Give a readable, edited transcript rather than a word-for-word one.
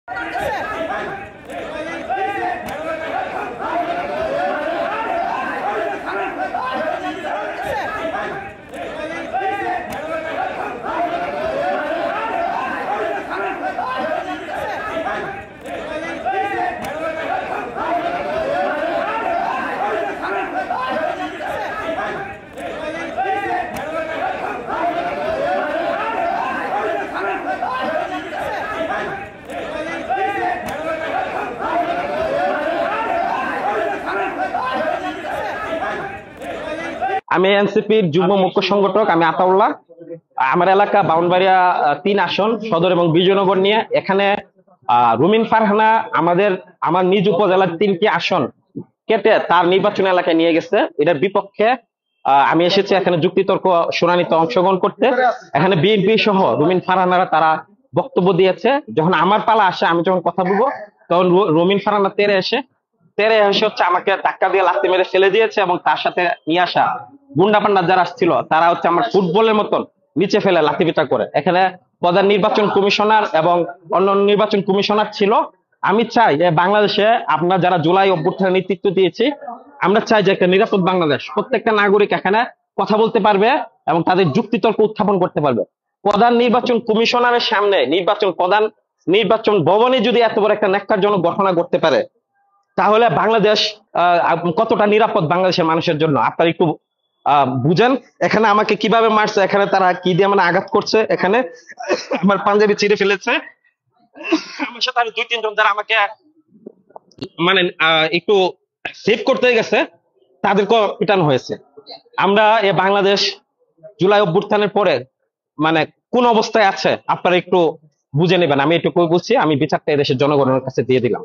আমি এনসিপির যুগ্ম মুখ্য সংগঠক, আমি আতাউল্লাহ। আমার এলাকা ব্রাহ্মণবাড়িয়া 3 আসন সদর এবং বিজয়নগর নিয়ে এখানে রুমিন ফারহানা আমার নিজ উপজেলার 3টি আসন কেটে তার নির্বাচন এলাকায় নিয়ে গেছে। এটার বিপক্ষে আমি এসেছি এখানে যুক্তিতর্ক শুনানিতে অংশগ্রহণ করতে। এখানে বিএনপি সহ রুমিন ফারহানারা তারা বক্তব্য দিয়েছে। যখন আমার পালা আসে, আমি যখন কথা বলবো, তখন রুমিন ফারহানা তেরে এসে হচ্ছে আমাকে ধাক্কা দিয়ে লাথি মেরে ফেলে দিয়েছে এবং তার সাথে নিয়ে আসা গুন্ডা পান্ডা যারা আসছিল তারা হচ্ছে আমার ফুটবলের মতন নিচে ফেলে লাথি পেটা করে। এখানে প্রধান নির্বাচন কমিশনার এবং অন্য নির্বাচন কমিশনার ছিল। আমি চাই যে বাংলাদেশে আপনার যারা জুলাই অভ্যুত্থানের নেতৃত্ব দিয়েছি, আমরা চাই যে একটা নিরাপদ বাংলাদেশ, প্রত্যেকটা নাগরিক এখানে কথা বলতে পারবে এবং তাদের যুক্তিতর্ক উত্থাপন করতে পারবে। প্রধান নির্বাচন কমিশনারের সামনে প্রধান নির্বাচন ভবনে যদি এত বড় একটা ন্যাক্কারজনক ঘটনা ঘটতে পারে, তাহলে বাংলাদেশ কতটা নিরাপদ বাংলাদেশের মানুষের জন্য আপনারা একটু বুঝেন। এখানে আমাকে কিভাবে মারছে, এখানে তারা কি দিয়ে মানে আঘাত করছে, এখানে আমার পাঞ্জাবি ছিঁড়ে ফেলেছে, আমার সাথে আরো 2-3 জন যারা আমাকে মানে একটু সেভ করতে গেছে তাদেরকে পিটানো হয়েছে। আমরা এ বাংলাদেশ জুলাই অভ্যুত্থানের পরে মানে কোন অবস্থায় আছে আপনারা একটু বুঝে নেবেন। আমি একটু বুঝছি, আমি বিচারটা এদেশের জনগণের কাছে দিয়ে দিলাম।